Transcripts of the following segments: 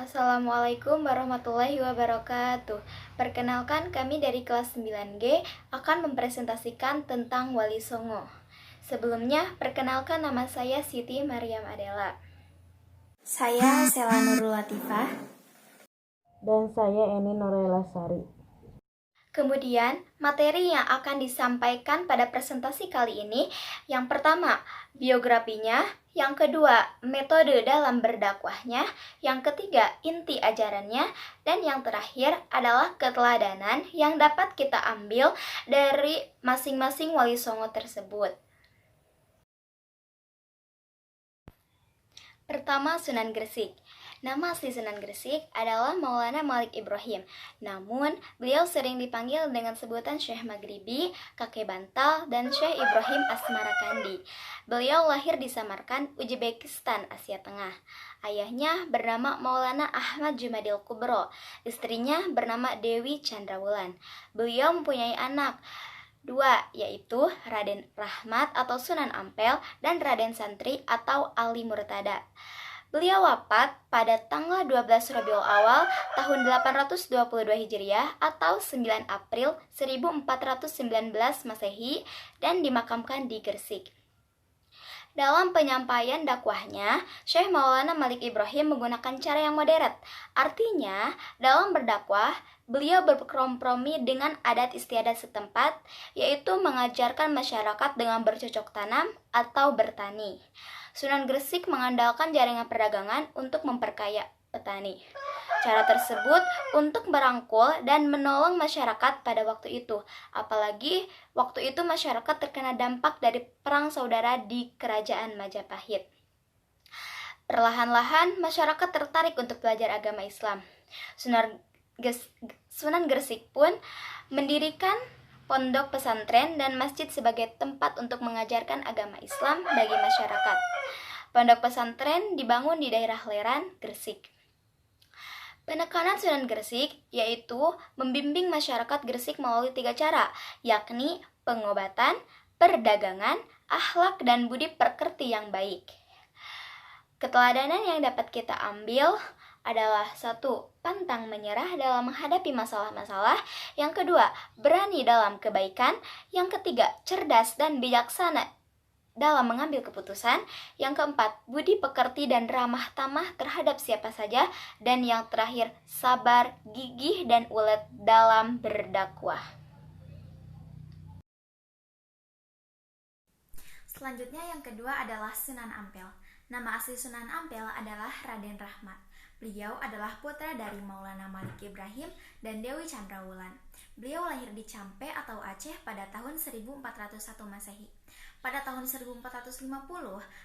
Assalamualaikum warahmatullahi wabarakatuh. Perkenalkan, kami dari kelas 9G akan mempresentasikan tentang Wali Songo. Sebelumnya, perkenalkan, nama saya Siti Maryam Adela. Saya Sela Nurul Latifah. Dan saya Eni Nurela Sari. Kemudian, materi yang akan disampaikan pada presentasi kali ini, yang pertama, biografinya, yang kedua, metode dalam berdakwahnya, yang ketiga, inti ajarannya, dan yang terakhir adalah keteladanan yang dapat kita ambil dari masing-masing wali songo tersebut. Pertama, Sunan Gresik. Nama asli Sunan Gresik adalah Maulana Malik Ibrahim. Namun, beliau sering dipanggil dengan sebutan Syekh Maghribi, Kakek Bantal, dan Syekh Ibrahim Asmarakandi. Beliau lahir di Samarkand, Uzbekistan, Asia Tengah. Ayahnya bernama Maulana Ahmad Jumadil Kubro. Istrinya bernama Dewi Chandrawulan. Beliau mempunyai anak dua, yaitu Raden Rahmat atau Sunan Ampel dan Raden Santri atau Ali Murtada. Beliau wafat pada tanggal 12 Rabiul Awal tahun 822 Hijriah atau 9 April 1419 Masehi dan dimakamkan di Gresik. Dalam penyampaian dakwahnya, Syekh Maulana Malik Ibrahim menggunakan cara yang modern. Artinya, dalam berdakwah, beliau berkompromi dengan adat istiadat setempat, yaitu mengajarkan masyarakat dengan bercocok tanam atau bertani. Sunan Gresik mengandalkan jaringan perdagangan untuk memperkaya petani. Cara tersebut untuk merangkul dan menolong masyarakat pada waktu itu. Apalagi waktu itu masyarakat terkena dampak dari perang saudara di Kerajaan Majapahit. Perlahan-lahan masyarakat tertarik untuk belajar agama Islam. Sunan Gresik pun mendirikan pondok pesantren dan masjid sebagai tempat untuk mengajarkan agama Islam bagi masyarakat. Pondok pesantren dibangun di daerah Leran, Gresik. Penekanan Sunan Gresik yaitu membimbing masyarakat Gresik melalui 3 cara, yakni pengobatan, perdagangan, akhlak, dan budi pekerti yang baik. Keteladanan yang dapat kita ambil adalah 1. Pantang menyerah dalam menghadapi masalah-masalah. Yang kedua, berani dalam kebaikan. Yang ketiga, cerdas dan bijaksana dalam mengambil keputusan. Yang keempat, budi pekerti dan ramah tamah terhadap siapa saja. Dan yang terakhir, sabar, gigih, dan ulet dalam berdakwah. Selanjutnya yang kedua adalah Sunan Ampel. Nama asli Sunan Ampel adalah Raden Rahmat. Beliau adalah putra dari Maulana Malik Ibrahim dan Dewi Chandrawulan. Beliau lahir di Campe atau Aceh pada tahun 1401 Masehi. Pada tahun 1450,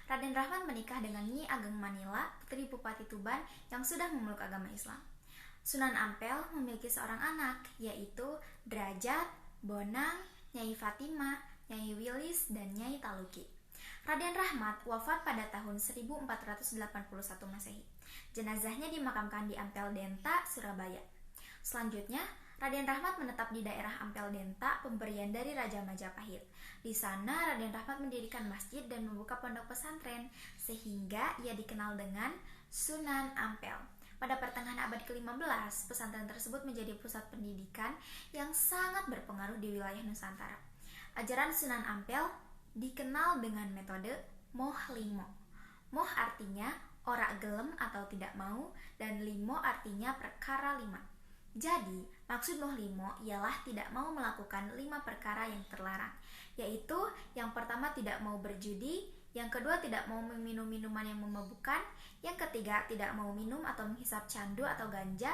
Raden Rahmat menikah dengan Nyi Ageng Manila, putri Bupati Tuban yang sudah memeluk agama Islam. Sunan Ampel memiliki seorang anak, yaitu Derajat, Bonang, Nyai Fatimah, Nyai Wilis, dan Nyai Taluki. Raden Rahmat wafat pada tahun 1481 Masehi. Jenazahnya dimakamkan di Ampel Denta, Surabaya. Selanjutnya, Raden Rahmat menetap di daerah Ampel Denta, pemberian dari Raja Majapahit. Di sana, Raden Rahmat mendirikan masjid dan membuka pondok pesantren, sehingga ia dikenal dengan Sunan Ampel. Pada pertengahan abad ke-15, pesantren tersebut menjadi pusat pendidikan yang sangat berpengaruh di wilayah Nusantara. Ajaran Sunan Ampel dikenal dengan metode moh limo. Moh artinya ora gelem atau tidak mau, dan limo artinya perkara 5. Jadi, maksud moh limo ialah tidak mau melakukan 5 perkara yang terlarang, yaitu yang pertama tidak mau berjudi, yang kedua tidak mau meminum minuman yang memabukkan, yang ketiga tidak mau minum atau menghisap candu atau ganja,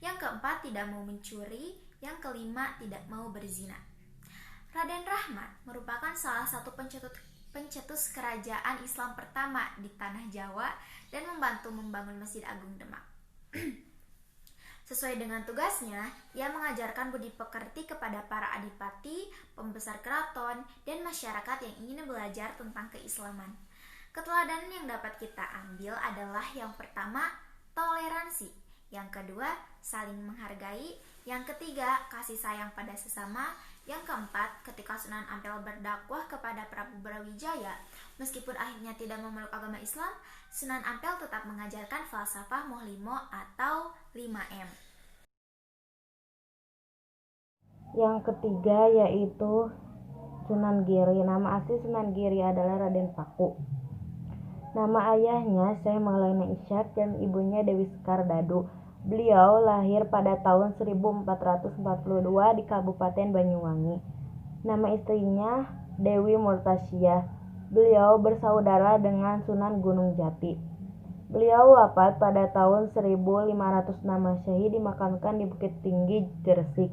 yang keempat tidak mau mencuri, yang kelima tidak mau berzina. Raden Rahmat merupakan salah satu pencetus kerajaan Islam pertama di tanah Jawa dan membantu membangun Masjid Agung Demak. Sesuai dengan tugasnya, ia mengajarkan budi pekerti kepada para adipati, pembesar keraton, dan masyarakat yang ingin belajar tentang keislaman. Keteladanan yang dapat kita ambil adalah yang pertama, toleransi. Yang kedua, saling menghargai. Yang ketiga, kasih sayang pada sesama. Yang keempat, ketika Sunan Ampel berdakwah kepada Prabu Brawijaya, meskipun akhirnya tidak memeluk agama Islam, Sunan Ampel tetap mengajarkan falsafah Muhlimo atau 5M. Yang ketiga yaitu Sunan Giri. Nama asli Sunan Giri adalah Raden Paku. Nama ayahnya Syekh Maulana Ishaq dan ibunya Dewi Sekar Dadu. Beliau lahir pada tahun 1442 di Kabupaten Banyuwangi. Nama istrinya Dewi Murtasyah. Beliau bersaudara dengan Sunan Gunung Jati. Beliau wafat pada tahun 1506 Masehi, dimakamkan di Bukit Tinggi, Gresik.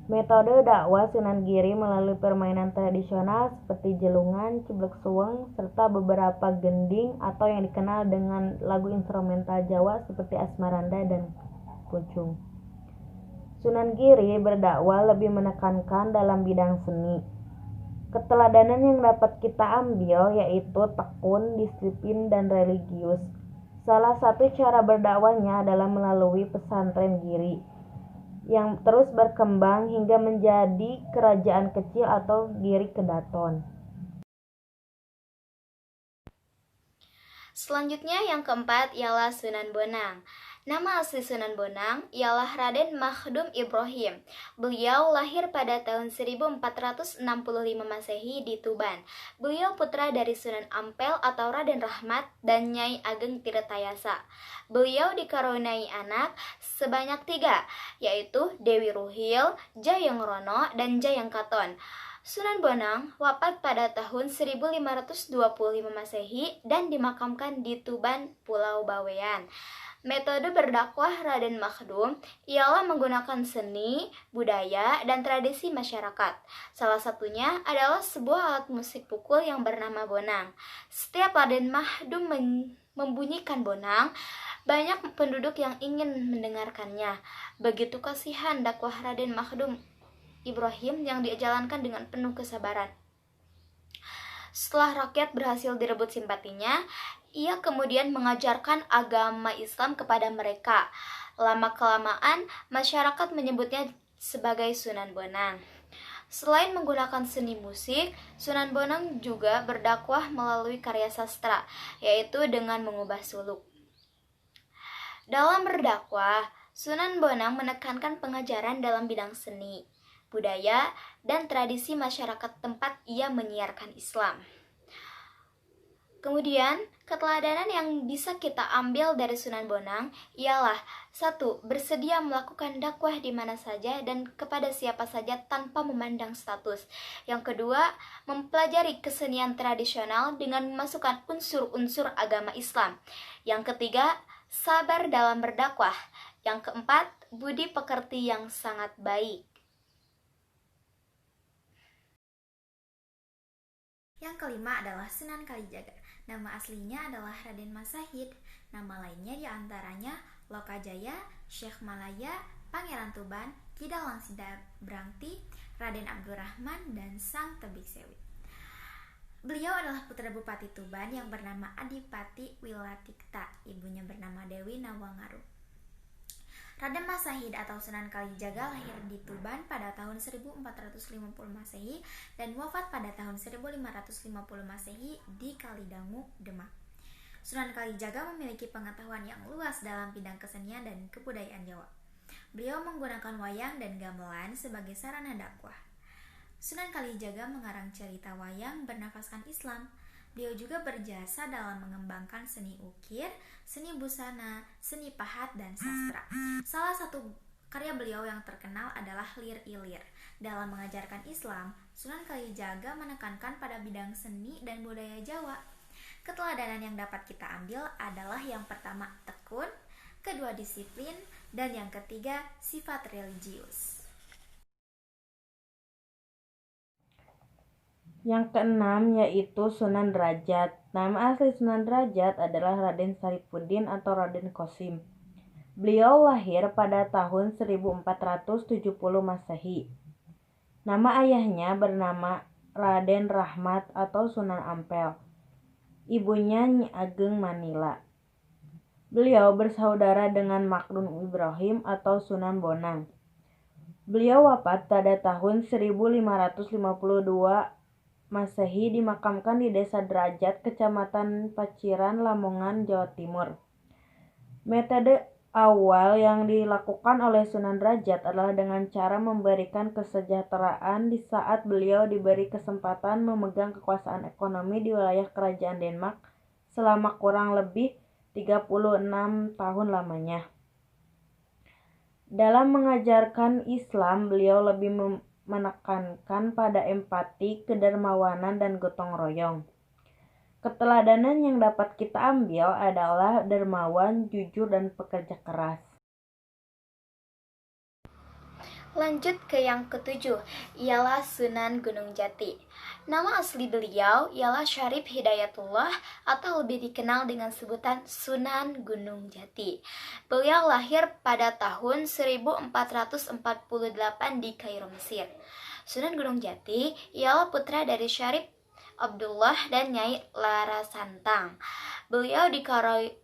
Metode dakwah Sunan Giri melalui permainan tradisional seperti jelungan, ciblek suweng, serta beberapa gending atau yang dikenal dengan lagu instrumental Jawa seperti Asmaranda dan Pucung. Sunan Giri berdakwah lebih menekankan dalam bidang seni. Keteladanan yang dapat kita ambil yaitu tekun, disiplin, dan religius. Salah satu cara berdakwahnya adalah melalui pesantren Giri yang terus berkembang hingga menjadi kerajaan kecil atau Giri Kedaton. Selanjutnya yang keempat ialah Sunan Bonang. Nama asli Sunan Bonang ialah Raden Makhdum Ibrahim. Beliau lahir pada tahun 1465 Masehi di Tuban. Beliau putra dari Sunan Ampel atau Raden Rahmat dan Nyai Ageng Tirtayasa. Beliau dikaruniai anak sebanyak 3, yaitu Dewi Ruhil, Jayeng Rono, dan Jayeng Katon. Sunan Bonang wafat pada tahun 1525 Masehi dan dimakamkan di Tuban, Pulau Bawean. Metode berdakwah Raden Makhdum ialah menggunakan seni, budaya, dan tradisi masyarakat. Salah satunya adalah sebuah alat musik pukul yang bernama bonang. Setiap Raden Makhdum membunyikan bonang, banyak penduduk yang ingin mendengarkannya. Begitu kasihan dakwah Raden Makhdum Ibrahim yang dijalankan dengan penuh kesabaran. Setelah rakyat berhasil direbut simpatinya, ia kemudian mengajarkan agama Islam kepada mereka. Lama-kelamaan, masyarakat menyebutnya sebagai Sunan Bonang. Selain menggunakan seni musik, Sunan Bonang juga berdakwah melalui karya sastra, yaitu dengan mengubah suluk. Dalam berdakwah, Sunan Bonang menekankan pengajaran dalam bidang seni, budaya, dan tradisi masyarakat tempat ia menyiarkan Islam. Kemudian, keteladanan yang bisa kita ambil dari Sunan Bonang ialah 1. Bersedia melakukan dakwah di mana saja dan kepada siapa saja tanpa memandang status. Yang kedua, mempelajari kesenian tradisional dengan memasukkan unsur-unsur agama Islam. Yang ketiga, sabar dalam berdakwah. Yang keempat, budi pekerti yang sangat baik. Yang kelima adalah Sunan Kalijaga. Nama aslinya adalah Raden Masahid. Nama lainnya diantaranya Lokajaya, Syekh Malaya, Pangeran Tuban, Kidal Langsida Brangti, Raden Abdurrahman, dan Sang Tebik Sewi. Beliau adalah putra Bupati Tuban yang bernama Adipati Wilatikta, ibunya bernama Dewi Nawangaru. Raden Masahid atau Sunan Kalijaga lahir di Tuban pada tahun 1450 Masehi dan wafat pada tahun 1550 Masehi di Kalidangu, Demak. Sunan Kalijaga memiliki pengetahuan yang luas dalam bidang kesenian dan kebudayaan Jawa. Beliau menggunakan wayang dan gamelan sebagai sarana dakwah. Sunan Kalijaga mengarang cerita wayang bernafaskan Islam. Beliau juga berjasa dalam mengembangkan seni ukir, seni busana, seni pahat, dan sastra. Salah satu karya beliau yang terkenal adalah Lir Ilir. Dalam mengajarkan Islam, Sunan Kalijaga menekankan pada bidang seni dan budaya Jawa. Keteladanan yang dapat kita ambil adalah yang pertama tekun, kedua disiplin, dan yang ketiga sifat religius. Yang keenam yaitu Sunan Derajat. Nama asli Sunan Derajat adalah Raden Sarifuddin atau Raden Qasim. Beliau lahir pada tahun 1470 Masehi. Nama ayahnya bernama Raden Rahmat atau Sunan Ampel. Ibunya Nyi Ageng Manila. Beliau bersaudara dengan Makhdum Ibrahim atau Sunan Bonang. Beliau wafat pada tahun 1552 Masehi, dimakamkan di Desa Derajat, Kecamatan Paciran, Lamongan, Jawa Timur. Metode awal yang dilakukan oleh Sunan Derajat adalah dengan cara memberikan kesejahteraan di saat beliau diberi kesempatan memegang kekuasaan ekonomi di wilayah Kerajaan Denmark selama kurang lebih 36 tahun lamanya. Dalam mengajarkan Islam, beliau lebih menekankan pada empati, kedermawanan, dan gotong royong. Keteladanan yang dapat kita ambil adalah dermawan, jujur, dan pekerja keras. Lanjut ke yang ketujuh, ialah Sunan Gunung Jati. Nama asli beliau ialah Syarif Hidayatullah atau lebih dikenal dengan sebutan Sunan Gunung Jati. Beliau lahir pada tahun 1448 di Kairo, Mesir. Sunan Gunung Jati ialah putra dari Syarif Abdullah dan Nyai Larasantang. Beliau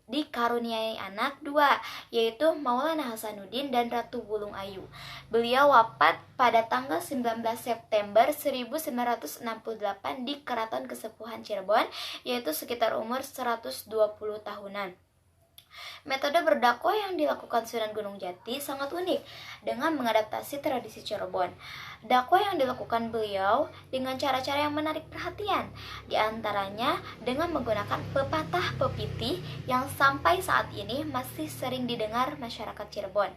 dikaruniai anak dua, yaitu Maulana Hasanuddin dan Ratu Wulung Ayu. Beliau wafat pada tanggal 19 September 1968 di Keraton Kesepuhan Cirebon, yaitu sekitar umur 120 tahunan. Metode berdakwah yang dilakukan Sunan Gunung Jati sangat unik dengan mengadaptasi tradisi Cirebon. Dakwah yang dilakukan beliau dengan cara-cara yang menarik perhatian, di antaranya dengan menggunakan pepatah pepitih yang sampai saat ini masih sering didengar masyarakat Cirebon.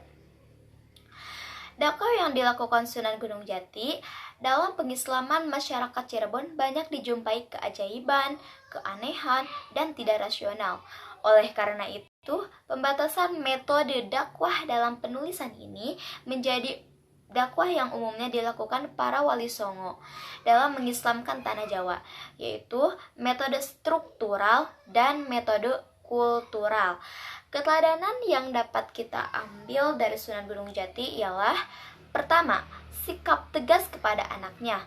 Dakwah yang dilakukan Sunan Gunung Jati dalam pengislaman masyarakat Cirebon banyak dijumpai keajaiban, keanehan, dan tidak rasional. Oleh karena itu, pembatasan metode dakwah dalam penulisan ini menjadi dakwah yang umumnya dilakukan para wali songo dalam mengislamkan tanah Jawa, yaitu metode struktural dan metode kultural. Keteladanan yang dapat kita ambil dari Sunan Gunung Jati ialah: pertama, sikap tegas kepada anaknya.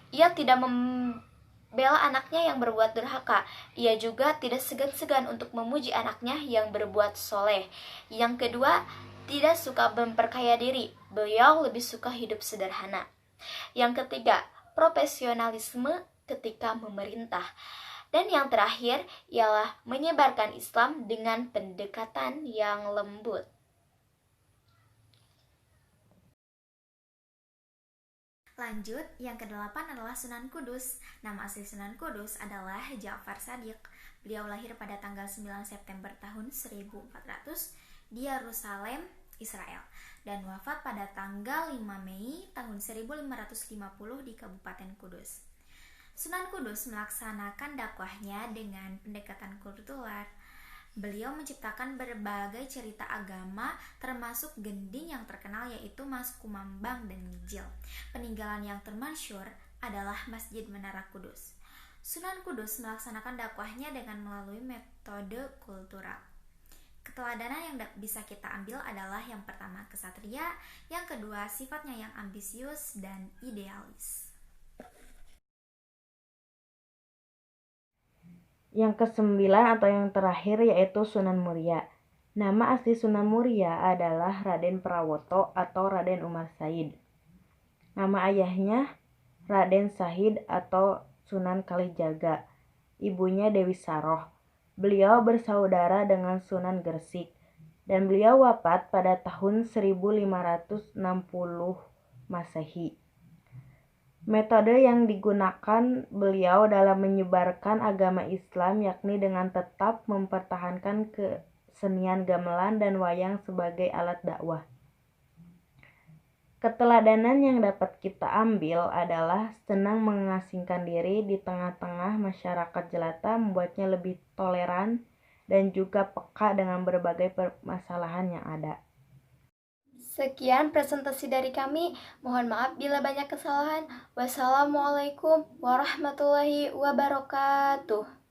Ia tidak membela anaknya yang berbuat durhaka. Ia juga tidak segan-segan untuk memuji anaknya yang berbuat soleh. Yang kedua, tidak suka memperkaya diri. Beliau lebih suka hidup sederhana. Yang ketiga, profesionalisme ketika memerintah. Dan yang terakhir ialah menyebarkan Islam dengan pendekatan yang lembut. Lanjut, yang kedelapan adalah Sunan Kudus. Nama asli Sunan Kudus adalah Ja'far Shadiq. Beliau lahir pada tanggal 9 September tahun 1400 di Yerusalem, Israel, dan wafat pada tanggal 5 Mei tahun 1550 di Kabupaten Kudus. Sunan Kudus melaksanakan dakwahnya dengan pendekatan kultural. Beliau menciptakan berbagai cerita agama, termasuk gending yang terkenal yaitu Mas Kumambang dan Mijil. Peninggalan yang termasyhur adalah Masjid Menara Kudus. Sunan Kudus melaksanakan dakwahnya dengan melalui metode kultural. Keteladanan yang bisa kita ambil adalah: yang pertama, kesatria; yang kedua, sifatnya yang ambisius dan idealis. Yang kesembilan atau yang terakhir yaitu Sunan Muria. Nama asli Sunan Muria adalah Raden Prawoto atau Raden Umar Said. Nama ayahnya Raden Sahid atau Sunan Kalijaga. Ibunya Dewi Saroh. Beliau bersaudara dengan Sunan Gresik dan beliau wafat pada tahun 1560 Masehi. Metode yang digunakan beliau dalam menyebarkan agama Islam yakni dengan tetap mempertahankan kesenian gamelan dan wayang sebagai alat dakwah. Keteladanan yang dapat kita ambil adalah senang mengasingkan diri di tengah-tengah masyarakat jelata, membuatnya lebih toleran dan juga peka dengan berbagai permasalahan yang ada. Sekian presentasi dari kami. Mohon maaf bila banyak kesalahan. Wassalamualaikum warahmatullahi wabarakatuh.